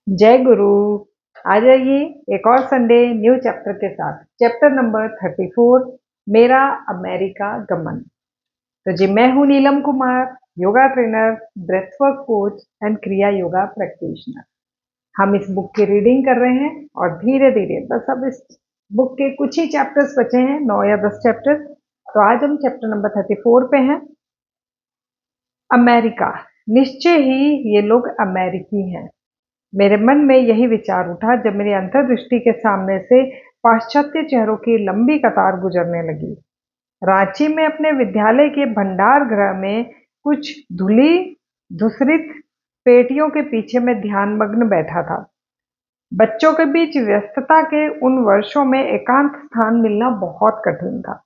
जय गुरु। आ जाइए एक और संडे न्यू चैप्टर के साथ। चैप्टर नंबर 34, मेरा अमेरिका गमन। तो जी, मैं हूं Neelam Kumar, yoga trainer, breathwork coach and Kriya yoga practitioner. हम इस बुक की रीडिंग कर रहे हैं और धीरे धीरे बस अब इस बुक के कुछ ही चैप्टर्स बचे हैं, 9 या 10 चैप्टर। तो आज हम चैप्टर नंबर 34 पे हैं। अमेरिका। निश्चय ही ये लोग अमेरिकी हैं। मेरे मन में यही विचार उठा जब मेरी अंतर्दृष्टि के सामने से पाश्चात्य चेहरों की लंबी कतार गुजरने लगी। रांची में अपने विद्यालय के भंडार गृह में कुछ धुली धूसरित पेटियों के पीछे मैं ध्यानमग्न बैठा था। बच्चों के बीच व्यस्तता के उन वर्षों में एकांत स्थान मिलना बहुत कठिन था।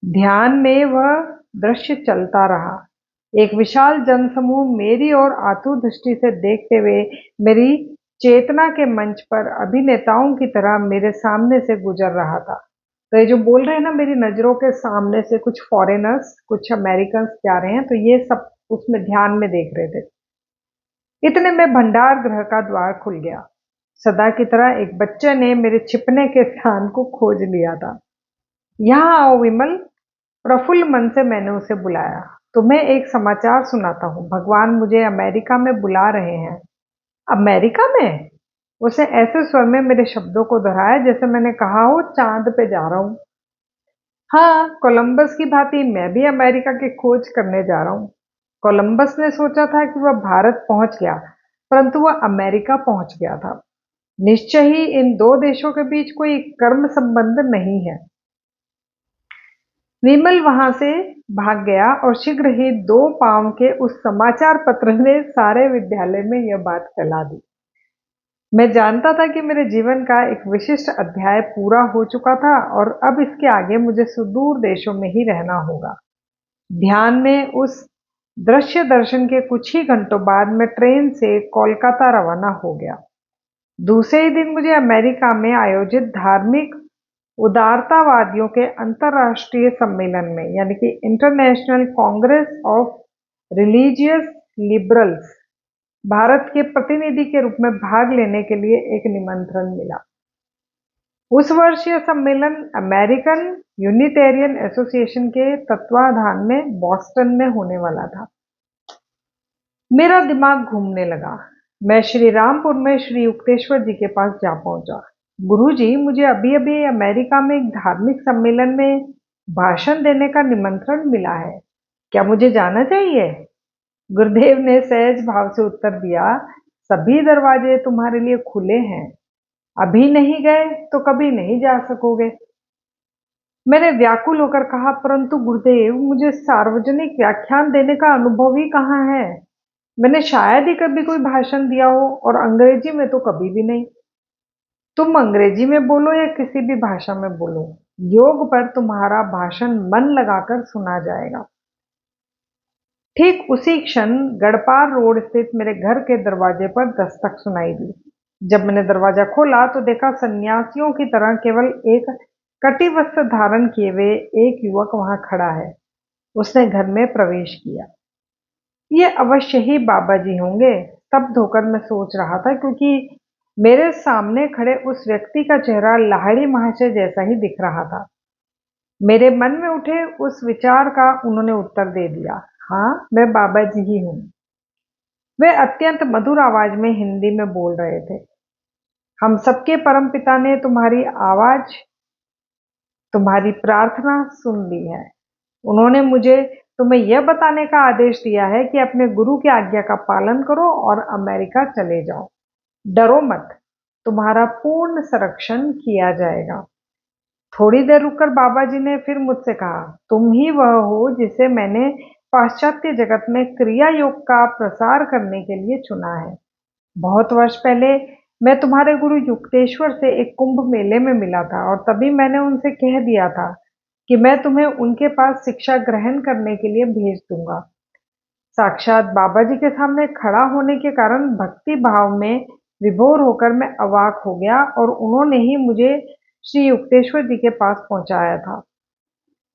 ध्यान में वह दृश्य चलता रहा। एक विशाल जनसमूह मेरी ओर आतुर दृष्टि से देखते हुए मेरी चेतना के मंच पर अभिनेताओं की तरह मेरे सामने से गुजर रहा था। तो ये जो बोल रहे हैं ना, मेरी नजरों के सामने से कुछ फॉरेनर्स, कुछ अमेरिकन्स जा रहे हैं, तो ये सब उसमें ध्यान में देख रहे थे। इतने में भंडार गृह का द्वार खुल गया। सदा की तरह एक बच्चे ने मेरे छिपने के स्थान को खोज लिया था। यहाँ आओ विमल, प्रफुल्ल मन से मैंने उसे बुलाया। तुम्हें एक समाचार सुनाता हूँ, भगवान मुझे अमेरिका में बुला रहे हैं। अमेरिका में? उसने ऐसे स्वर में मेरे शब्दों को दोहराया जैसे मैंने कहा हो चांद पे जा रहा हूँ। हाँ, कोलंबस की भांति मैं भी अमेरिका की खोज करने जा रहा हूँ। कोलंबस ने सोचा था कि वह भारत पहुंच गया, परंतु वह अमेरिका पहुंच गया था। निश्चय ही इन दो देशों के बीच कोई कर्म संबंध नहीं है। विमल वहां से भाग गया और शीघ्र ही 2 पांव के उस समाचार पत्र ने सारे विद्यालय में यह बात फैला दी। मैं जानता था कि मेरे जीवन का एक विशिष्ट अध्याय पूरा हो चुका था और अब इसके आगे मुझे सुदूर देशों में ही रहना होगा। ध्यान में उस दृश्य दर्शन के कुछ ही घंटों बाद मैं ट्रेन से कोलकाता रवाना हो गया। दूसरे ही दिन मुझे अमेरिका में आयोजित धार्मिक उदारतावादियों के अंतर्राष्ट्रीय सम्मेलन में, यानी कि international Congress of religious liberals, Bharat के प्रतिनिधि के रूप में भाग लेने के लिए एक निमंत्रण मिला। उस वर्ष यह सम्मेलन अमेरिकन यूनिटेरियन एसोसिएशन के तत्वाधान में बॉस्टन में होने वाला था। मेरा दिमाग घूमने लगा। मैं श्री रामपुर में श्री युक्तेश्वर जी के पास जा पहुंचा। गुरुजी, मुझे अभी अभी अमेरिका में एक धार्मिक सम्मेलन में भाषण देने का निमंत्रण मिला है, क्या मुझे जाना चाहिए? गुरुदेव ने सहज भाव से उत्तर दिया, सभी दरवाजे तुम्हारे लिए खुले हैं। अभी नहीं गए तो कभी नहीं जा सकोगे। मैंने व्याकुल होकर कहा, परंतु गुरुदेव, मुझे सार्वजनिक व्याख्यान देने का अनुभव ही कहाँ है। मैंने शायद ही कभी कोई भाषण दिया हो, और अंग्रेजी में तो कभी भी नहीं। तुम अंग्रेजी में बोलो या किसी भी भाषा में बोलो, योग पर तुम्हारा भाषण मन लगाकर सुना जाएगा। ठीक उसी क्षण गढ़पार रोड स्थित मेरे घर के दरवाजे पर दस्तक सुनाई दी। जब मैंने दरवाजा खोला तो देखा सन्यासियों की तरह केवल एक कटी वस्त्र धारण किए हुए एक युवक वहां खड़ा है। उसने घर में प्रवेश किया। ये अवश्य ही बाबा जी होंगे, स्तब्ध होकर मैं सोच रहा था, क्योंकि मेरे सामने खड़े उस व्यक्ति का चेहरा लाहिड़ी महाशय जैसा ही दिख रहा था। मेरे मन में उठे उस विचार का उन्होंने उत्तर दे दिया, हाँ, मैं बाबा जी ही हूँ। वे अत्यंत मधुर आवाज में हिंदी में बोल रहे थे। हम सबके परमपिता ने तुम्हारी आवाज, तुम्हारी प्रार्थना सुन ली है। उन्होंने मुझे तुम्हें यह बताने का आदेश दिया है कि अपने गुरु की आज्ञा का पालन करो और अमेरिका चले जाओ। डरो मत, तुम्हारा पूर्ण संरक्षण किया जाएगा। थोड़ी देर रुककर बाबा जी ने फिर मुझसे कहा, तुम ही वह हो जिसे मैंने पाश्चात्य जगत में क्रिया योग का प्रसार करने के लिए चुना है। बहुत वर्ष पहले मैं तुम्हारे गुरु युक्तेश्वर से एक कुंभ मेले में मिला था, और तभी मैंने उनसे कह दिया था कि मैं तुम्हें उनके पास शिक्षा ग्रहण करने के लिए भेज दूंगा। साक्षात बाबा जी के सामने खड़ा होने के कारण भक्ति भाव में विभोर होकर मैं अवाक हो गया, और उन्होंने ही मुझे श्री युक्तेश्वर जी के पास पहुंचाया था।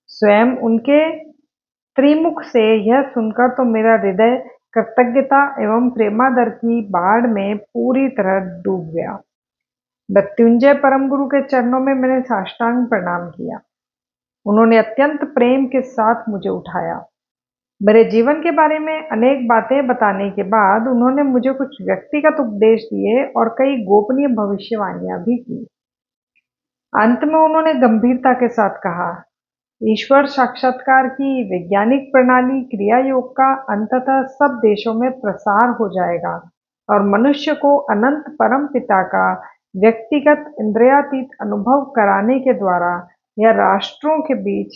स्वयं उनके त्रिमुख से यह सुनकर तो मेरा हृदय कृतज्ञता एवं प्रेमादर की बाढ़ में पूरी तरह डूब गया। मृत्युंजय परम गुरु के चरणों में मैंने साष्टांग प्रणाम किया। उन्होंने अत्यंत प्रेम के साथ मुझे उठाया। मेरे जीवन के बारे में अनेक बातें बताने के बाद उन्होंने मुझे कुछ व्यक्तिगत उपदेश दिए और कई गोपनीय भविष्यवाणियां भी की। अंत में उन्होंने गंभीरता के साथ कहा, ईश्वर साक्षात्कार की वैज्ञानिक प्रणाली क्रिया योग का अंततः सब देशों में प्रसार हो जाएगा और मनुष्य को अनंत परम पिता का व्यक्तिगत इंद्रियातीत अनुभव कराने के द्वारा यह राष्ट्रों के बीच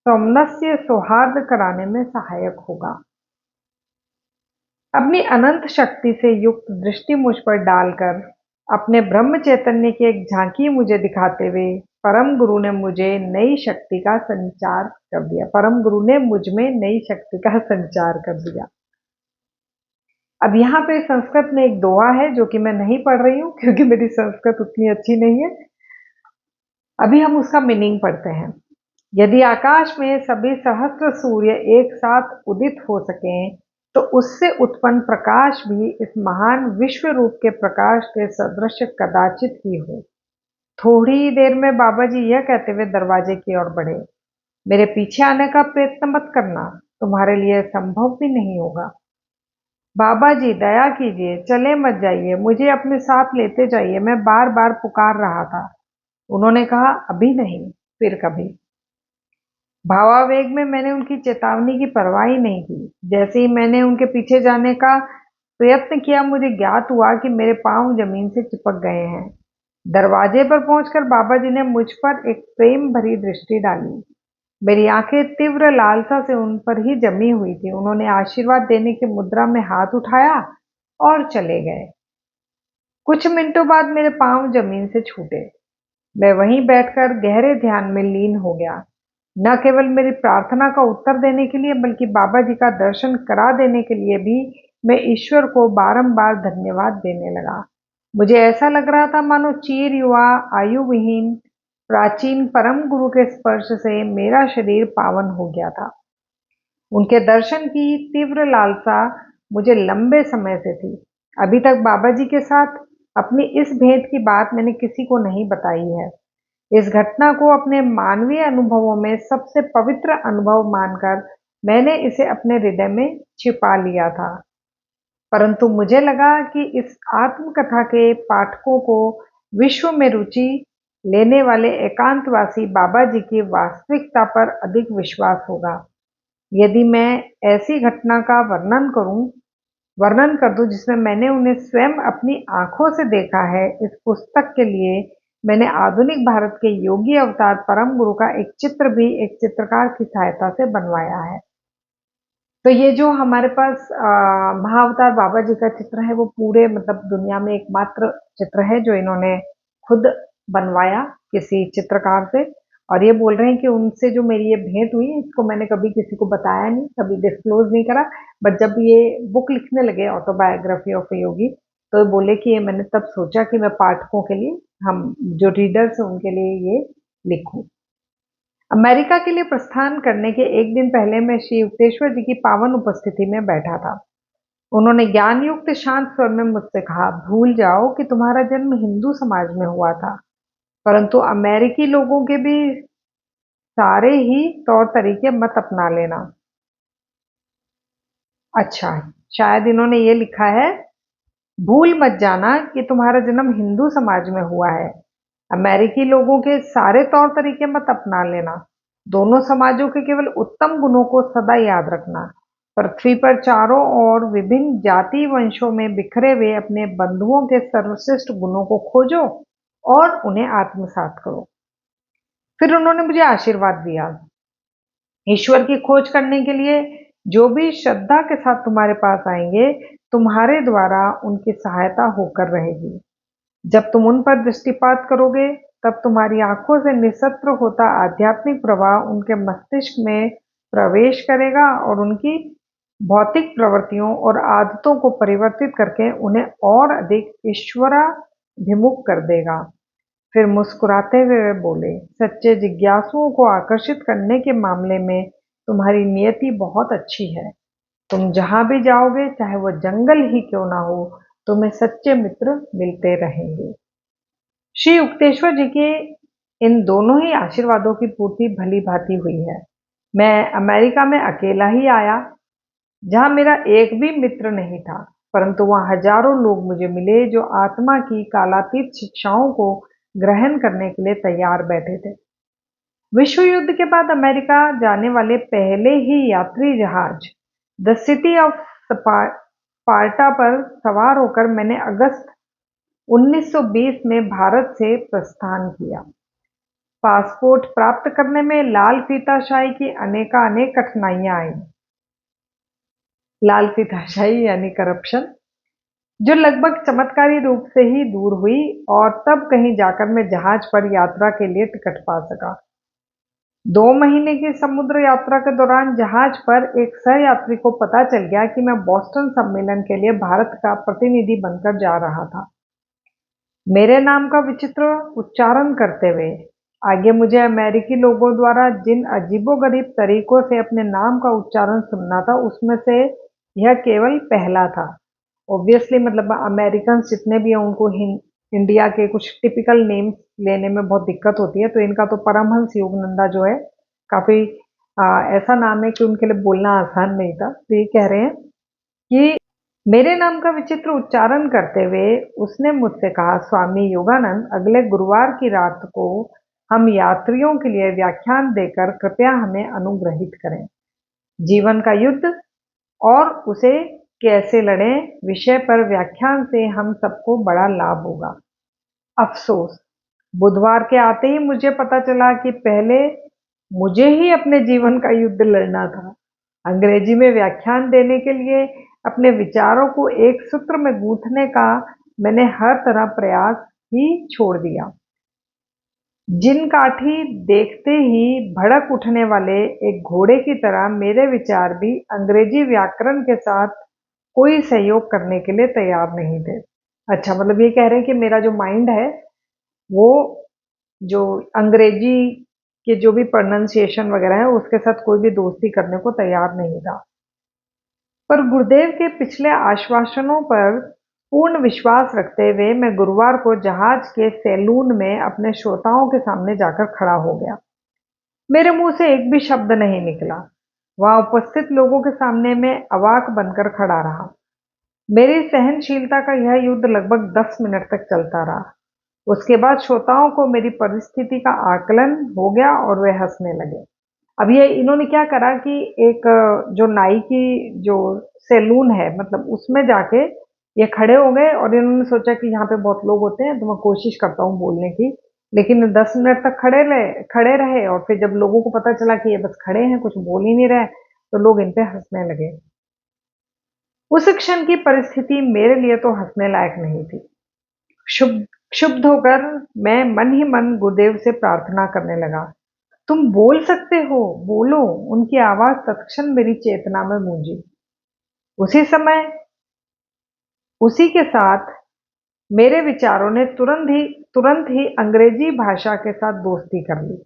सौमनस्य सौहार्द कराने में सहायक होगा। अपनी अनंत शक्ति से युक्त दृष्टि मुझ पर डालकर अपने ब्रह्म चैतन्य की एक झांकी मुझे दिखाते हुए परम गुरु ने मुझे नई शक्ति का संचार कर दिया। परम गुरु ने मुझ में नई शक्ति का संचार कर दिया। अब यहाँ पे संस्कृत में एक दोहा है जो कि मैं नहीं पढ़ रही हूँ क्योंकि मेरी संस्कृत उतनी अच्छी नहीं है। अभी हम उसका मीनिंग पढ़ते हैं। यदि आकाश में सभी सहस्त्र सूर्य एक साथ उदित हो सकें तो उससे उत्पन्न प्रकाश भी इस महान विश्व रूप के प्रकाश के सदृश कदाचित ही हो। थोड़ी देर में बाबा जी यह कहते हुए दरवाजे की ओर बढ़े, मेरे पीछे आने का प्रयत्न मत करना, तुम्हारे लिए संभव भी नहीं होगा। बाबा जी दया कीजिए, चले मत जाइए, मुझे अपने साथ लेते जाइए, मैं बार बार पुकार रहा था। उन्होंने कहा, अभी नहीं, फिर कभी। भावावेग में मैंने उनकी चेतावनी की परवाह ही नहीं की। जैसे ही मैंने उनके पीछे जाने का प्रयत्न किया, मुझे ज्ञात हुआ कि मेरे पांव जमीन से चिपक गए हैं। दरवाजे पर पहुंचकर बाबा जी ने मुझ पर एक प्रेम भरी दृष्टि डाली। मेरी आंखें तीव्र लालसा से उन पर ही जमी हुई थी। उन्होंने आशीर्वाद देने की मुद्रा में हाथ उठाया और चले गए। कुछ मिनटों बाद मेरे पांव जमीन से छूटे। मैं वहीं बैठकर गहरे ध्यान में लीन हो गया। न केवल मेरी प्रार्थना का उत्तर देने के लिए बल्कि बाबा जी का दर्शन करा देने के लिए भी मैं ईश्वर को बारंबार धन्यवाद देने लगा। मुझे ऐसा लग रहा था मानो चीर युवा आयु विहीन प्राचीन परम गुरु के स्पर्श से मेरा शरीर पावन हो गया था। उनके दर्शन की तीव्र लालसा मुझे लंबे समय से थी। अभी तक बाबा जी के साथ अपनी इस भेंट की बात मैंने किसी को नहीं बताई है। इस घटना को अपने मानवीय अनुभवों में सबसे पवित्र अनुभव मानकर मैंने इसे अपने हृदय में छिपा लिया था। परंतु मुझे लगा कि इस आत्मकथा के पाठकों को विश्व में रुचि लेने वाले एकांतवासी बाबा जी की वास्तविकता पर अधिक विश्वास होगा यदि मैं ऐसी घटना का वर्णन कर दूं जिसमें मैंने उन्हें स्वयं अपनी आंखों से देखा है। इस पुस्तक के लिए मैंने आधुनिक भारत के योगी अवतार परम गुरु का एक चित्र भी एक चित्रकार की सहायता से बनवाया है। तो ये जो हमारे पास महाअवतार बाबा जी का चित्र है वो पूरे मतलब दुनिया में एकमात्र चित्र है जो इन्होंने खुद बनवाया किसी चित्रकार से। और ये बोल रहे हैं कि उनसे जो मेरी ये भेंट हुई इसको मैंने कभी किसी को बताया नहीं, कभी डिस्क्लोज नहीं करा। बट जब ये बुक लिखने लगे ऑटोबायोग्राफी ऑफ ए योगी तो ये बोले कि ये मैंने तब सोचा कि मैं पाठकों के लिए, हम जो रीडर्स हैं उनके लिए ये लिखूं। अमेरिका के लिए प्रस्थान करने के एक दिन पहले मैं श्री युक्तेश्वर जी की पावन उपस्थिति में बैठा था। उन्होंने ज्ञान युक्त शांत स्वर में मुझसे कहा, भूल जाओ कि तुम्हारा जन्म हिंदू समाज में हुआ था, परंतु अमेरिकी लोगों के भी सारे ही तौर तरीके मत अपना लेना। अच्छा, शायद इन्होंने ये लिखा है, भूल मत जाना कि तुम्हारा जन्म हिंदू समाज में हुआ है। अमेरिकी लोगों के सारे तौर तरीके मत अपना लेना। दोनों समाजों के केवल उत्तम गुणों को सदा याद रखना। पृथ्वी पर चारों ओर विभिन्न जाति वंशों में बिखरे हुए अपने बंधुओं के सर्वश्रेष्ठ गुणों को खोजो और उन्हें आत्मसात करो। फिर उन्होंने मुझे आशीर्वाद दिया, ईश्वर की खोज करने के लिए जो भी श्रद्धा के साथ तुम्हारे पास आएंगे तुम्हारे द्वारा उनकी सहायता होकर रहेगी। जब तुम उन पर दृष्टिपात करोगे तब तुम्हारी आंखों से निस्सत्र होता आध्यात्मिक प्रवाह उनके मस्तिष्क में प्रवेश करेगा और उनकी भौतिक प्रवृत्तियों और आदतों को परिवर्तित करके उन्हें और अधिक ईश्वराभिमुख कर देगा। फिर मुस्कुराते हुए वे बोले, सच्चे जिज्ञासुओं को आकर्षित करने के मामले में तुम्हारी नियति बहुत अच्छी है। तुम जहां भी जाओगे, चाहे वो जंगल ही क्यों ना हो, तुम्हें सच्चे मित्र मिलते रहेंगे। श्री युक्तेश्वर जी के इन दोनों ही आशीर्वादों की पूर्ति भली भांति हुई है। मैं अमेरिका में अकेला ही आया, जहां मेरा एक भी मित्र नहीं था, परंतु वहां हजारों लोग मुझे मिले जो आत्मा की कालातीत शिक्षाओं को ग्रहण करने के लिए तैयार बैठे थे। विश्व युद्ध के बाद अमेरिका जाने वाले पहले ही यात्री जहाज द सिटी ऑफ स्पार्टा पर सवार होकर मैंने अगस्त 1920 में भारत से प्रस्थान किया। पासपोर्ट प्राप्त करने में लाल फीताशाही की अनेकानेक कठिनाइयां आईं। लाल फीताशाही यानी करप्शन, जो लगभग चमत्कारी रूप से ही दूर हुई, और तब कहीं जाकर मैं जहाज पर यात्रा के लिए टिकट पा सका। 2 महीने की समुद्र यात्रा के दौरान जहाज पर एक सहयात्री को पता चल गया कि मैं बोस्टन सम्मेलन के लिए भारत का प्रतिनिधि बनकर जा रहा था। मेरे नाम का विचित्र उच्चारण करते हुए आगे मुझे अमेरिकी लोगों द्वारा जिन अजीबोगरीब तरीकों से अपने नाम का उच्चारण सुनना था, उसमें से यह केवल पहला था। ऑब्वियसली मतलब अमेरिकन जितने भी हैं उनको इंडिया के कुछ टिपिकल नेम्स लेने में बहुत दिक्कत होती है, तो इनका तो परमहंस योगानंदा जो है काफी ऐसा नाम है कि उनके लिए बोलना आसान नहीं था। तो ये कह रहे हैं कि मेरे नाम का विचित्र उच्चारण करते हुए उसने मुझसे कहा, स्वामी योगानंद, अगले गुरुवार की रात को हम यात्रियों के लिए व्याख्यान देकर कृपया हमें अनुग्रहित करें। जीवन का युद्ध और उसे कैसे लड़ें विषय पर व्याख्यान से हम सबको बड़ा लाभ होगा। अफसोस, बुधवार के आते ही मुझे पता चला कि पहले मुझे ही अपने जीवन का युद्ध लड़ना था। अंग्रेजी में व्याख्यान देने के लिए अपने विचारों को एक सूत्र में गूंथने का मैंने हर तरह प्रयास ही छोड़ दिया। जिन काठी देखते ही भड़क उठने वाले एक घोड़े की तरह मेरे विचार भी अंग्रेजी व्याकरण के साथ कोई सहयोग करने के लिए तैयार नहीं थे। अच्छा, मतलब ये कह रहे हैं कि मेरा जो माइंड है वो जो अंग्रेजी के जो भी प्रोनाउंसिएशन वगैरह है उसके साथ कोई भी दोस्ती करने को तैयार नहीं था। पर गुरुदेव के पिछले आश्वासनों पर पूर्ण विश्वास रखते हुए मैं गुरुवार को जहाज के सैलून में अपने श्रोताओं के सामने जाकर खड़ा हो गया। मेरे मुंह से एक भी शब्द नहीं निकला। वहां उपस्थित लोगों के सामने मैं अवाक बनकर खड़ा रहा। मेरी सहनशीलता का यह युद्ध लगभग 10 मिनट तक चलता रहा। उसके बाद श्रोताओं को मेरी परिस्थिति का आकलन हो गया और वे हंसने लगे। अब ये इन्होंने क्या करा कि एक जो नाई की जो सैलून है, मतलब उसमें जाके ये खड़े हो गए और इन्होंने सोचा कि यहाँ पे बहुत लोग होते हैं तो मैं कोशिश करता हूँ बोलने की। लेकिन 10 मिनट तक खड़े रहे और फिर जब लोगों को पता चला कि ये बस खड़े हैं, कुछ बोल ही नहीं रहे, तो लोग इन पे हंसने लगे। उस क्षण की परिस्थिति मेरे लिए तो हंसने लायक नहीं थी। क्षुब्ध होकर मैं मन ही मन गुरुदेव से प्रार्थना करने लगा, तुम बोल सकते हो, बोलो। उनकी आवाज तत्क्षण मेरी चेतना में गूंजी। उसी समय उसी के साथ मेरे विचारों ने तुरंत ही अंग्रेजी भाषा के साथ दोस्ती कर ली।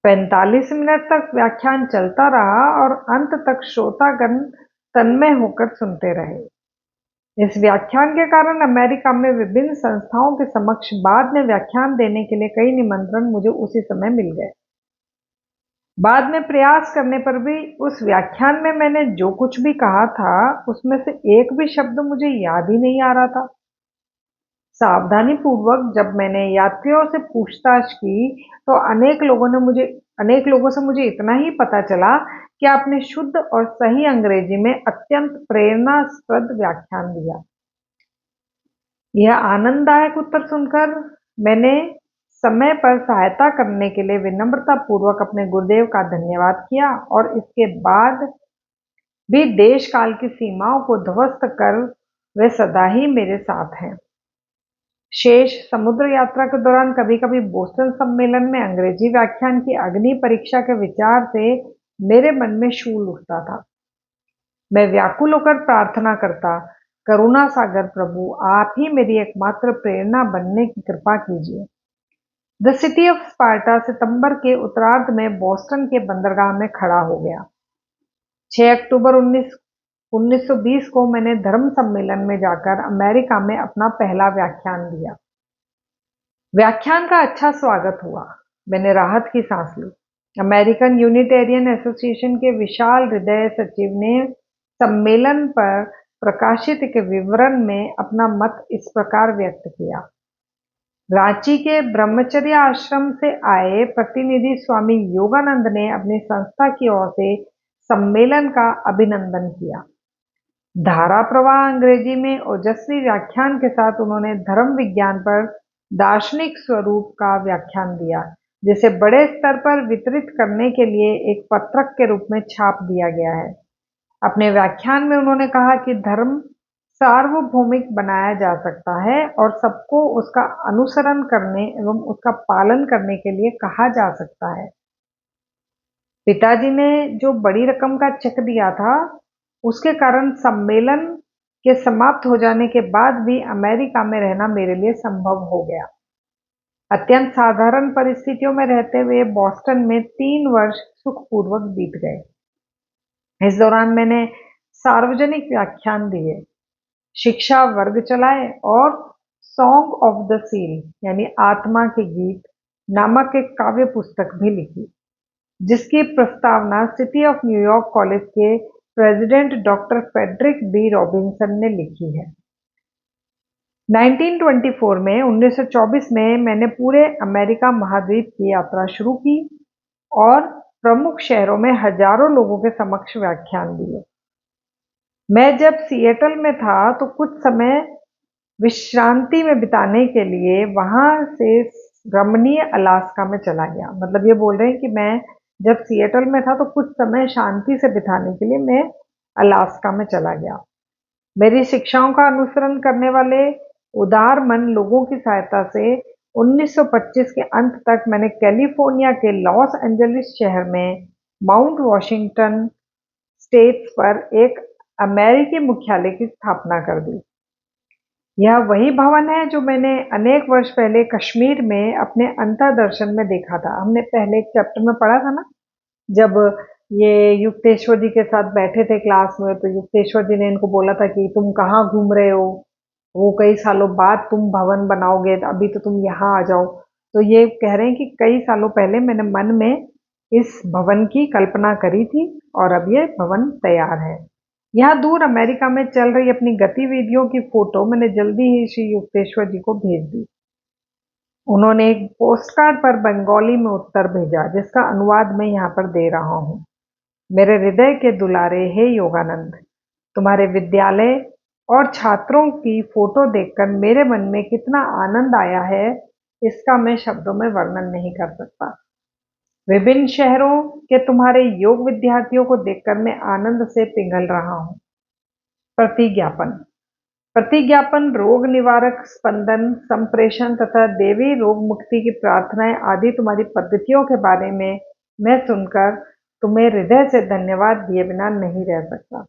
45 मिनट तक व्याख्यान चलता रहा और अंत तक श्रोतागण तन्मय होकर सुनते रहे। इस व्याख्यान के कारण अमेरिका में विभिन्न संस्थाओं के समक्ष बाद में व्याख्यान देने के लिए कई निमंत्रण मुझे उसी समय मिल गए। बाद में प्रयास करने पर भी उस व्याख्यान में मैंने जो कुछ भी कहा था उसमें से एक भी शब्द मुझे याद ही नहीं आ रहा था। सावधानी पूर्वक जब मैंने यात्रियों से पूछताछ की तो अनेक लोगों से मुझे इतना ही पता चला कि आपने शुद्ध और सही अंग्रेजी में अत्यंत प्रेरणास्पद व्याख्यान दिया। यह आनंददायक उत्तर सुनकर मैंने समय पर सहायता करने के लिए विनम्रता पूर्वक अपने गुरुदेव का धन्यवाद किया और इसके बाद भी देश काल की सीमाओं को ध्वस्त कर वे सदा ही मेरे साथ हैं। शेष समुद्र यात्रा के दौरान कभी-कभी बोस्टन सम्मेलन में अंग्रेजी व्याख्यान की अग्नि परीक्षा के विचार से मेरे मन में शूल उठता था। मैं व्याकुल होकर प्रार्थना करता, करुणा सागर प्रभु, आप ही मेरी एकमात्र प्रेरणा बनने की कृपा कीजिए। द सिटी ऑफ स्पार्टा सितंबर के उत्तरार्ध में बोस्टन के बंदरगाह में खड़ा हो गया। 6 अक्टूबर 1920 को मैंने धर्म सम्मेलन में जाकर अमेरिका में अपना पहला व्याख्यान दिया। व्याख्यान का अच्छा स्वागत हुआ। मैंने राहत की सांस ली। अमेरिकन यूनिटेरियन एसोसिएशन के विशाल हृदय सचिव ने सम्मेलन पर प्रकाशित एक विवरण में अपना मत इस प्रकार व्यक्त किया। रांची के ब्रह्मचर्य आश्रम से आए प्रतिनिधि स्वामी योगानंद ने अपनी संस्था की ओर से सम्मेलन का अभिनंदन किया। धारा प्रवाह अंग्रेजी में ओजस्वी व्याख्यान के साथ उन्होंने धर्म विज्ञान पर दार्शनिक स्वरूप का व्याख्यान दिया, जिसे बड़े स्तर पर वितरित करने के लिए एक पत्रक के रूप में छाप दिया गया है। अपने व्याख्यान में उन्होंने कहा कि धर्म सार्वभौमिक बनाया जा सकता है और सबको उसका अनुसरण करने एवं उसका पालन करने के लिए कहा जा सकता है। पिताजी ने जो बड़ी रकम का चेक दिया था, उसके कारण सम्मेलन के समाप्त हो जाने के बाद भी अमेरिका में रहना मेरे लिए संभव हो गया। अत्यंत साधारण परिस्थितियों में रहते हुए बॉस्टन में 3 वर्ष सुखपूर्वक बीत गए। इस दौरान मैंने सार्वजनिक व्याख्यान दिए, शिक्षा वर्ग चलाए और सॉन्ग ऑफ द सील यानी आत्मा के गीत नामक एक काव्य पुस्तक भी लिखी, जिसकी प्रस्तावना सिटी ऑफ न्यूयॉर्क कॉलेज के president doctor Frederick B Robinson ने लिखी है। 1924 में मैंने पूरे अमेरिका महाद्वीप की यात्रा शुरू की और प्रमुख शहरों में हजारों लोगों के समक्ष व्याख्यान दिए। मैं जब सिएटल में था तो कुछ समय विश्रांति में बिताने के लिए वहां से रमणीय अलास्का में चला गया। मतलब ये बोल रहे हैं कि मैं जब सिएटल में था तो कुछ समय शांति से बिताने के लिए मैं अलास्का में चला गया। मेरी शिक्षाओं का अनुसरण करने वाले उदार मन लोगों की सहायता से 1925 के अंत तक मैंने कैलिफोर्निया के लॉस एंजलिस शहर में माउंट वॉशिंगटन स्टेट्स पर एक अमेरिकी मुख्यालय की स्थापना कर दी। यह वही भवन है जो मैंने अनेक वर्ष पहले कश्मीर में अपने अंतर्दर्शन में देखा था। हमने पहले एक चैप्टर में पढ़ा था ना, जब ये युक्तेश्वर जी के साथ बैठे थे क्लास में, तो युक्तेश्वर जी ने इनको बोला था कि तुम कहाँ घूम रहे हो, वो कई सालों बाद तुम भवन बनाओगे, अभी तो तुम यहाँ आ जाओ। तो ये कह रहे हैं कि कई सालों पहले मैंने मन में इस भवन की कल्पना करी थी और अब ये भवन तैयार है। यहाँ दूर अमेरिका में चल रही अपनी गतिविधियों की फोटो मैंने जल्दी ही श्री युक्तेश्वर जी को भेज दी। उन्होंने एक पोस्टकार्ड पर बंगाली में उत्तर भेजा, जिसका अनुवाद मैं यहाँ पर दे रहा हूँ। मेरे हृदय के दुलारे हे योगानंद, तुम्हारे विद्यालय और छात्रों की फोटो देखकर मेरे मन में कितना आनंद आया है, इसका मैं शब्दों में वर्णन नहीं कर सकता। विभिन्न शहरों के तुम्हारे योग विद्यार्थियों को देखकर मैं आनंद से पिघल रहा हूँ। प्रतिज्ञापन। प्रतिज्ञापन रोग निवारक, स्पंदन, संप्रेषण तथा देवी रोग मुक्ति की प्रार्थनाएं आदि तुम्हारी पद्धतियों के बारे में मैं सुनकर तुम्हें हृदय से धन्यवाद दिए बिना नहीं रह सकता।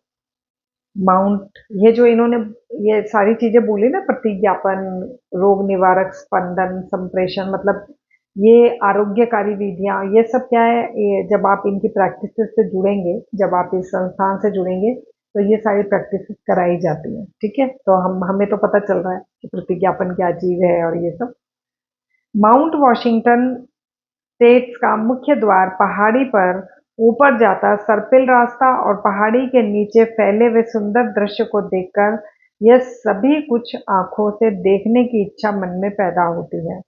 माउंट, ये जो इन्होंने ये सारी चीजें बोली ना, प्रतिज्ञापन, रोग निवारक, स्पंदन, संप्रेषण, मतलब ये आरोग्यकारी विधियां, ये सब क्या है, ये जब आप इनकी प्रैक्टिसेस से जुड़ेंगे, जब आप इस संस्थान से जुड़ेंगे तो ये सारी प्रैक्टिसेस कराई जाती हैं। ठीक है, तो हमें तो पता चल रहा है कि प्रतिज्ञापन क्या चीज है और ये सब। माउंट वॉशिंगटन स्टेट्स का मुख्य द्वार पहाड़ी पर ऊपर जाता सर्पिल रास्ता और पहाड़ी के नीचे फैले हुए सुंदर दृश्य को देखकर यह सभी कुछ आंखों से देखने की इच्छा मन में पैदा होती है।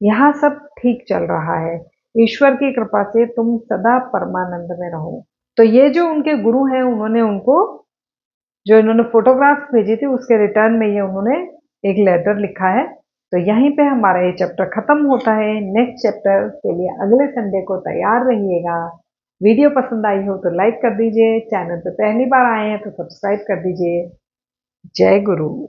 यहाँ सब ठीक चल रहा है। ईश्वर की कृपा से तुम सदा परमानंद में रहो। तो ये जो उनके गुरु हैं, उन्होंने उनको जो इन्होंने फोटोग्राफ्स भेजी थी उसके रिटर्न में ये उन्होंने एक लेटर लिखा है। तो यहीं पे हमारा ये चैप्टर खत्म होता है। नेक्स्ट चैप्टर के लिए अगले संडे को तैयार रहिएगा। वीडियो पसंद आई हो तो लाइक कर दीजिए, चैनल पे पहली बार आए हैं तो सब्सक्राइब कर दीजिए। जय गुरु।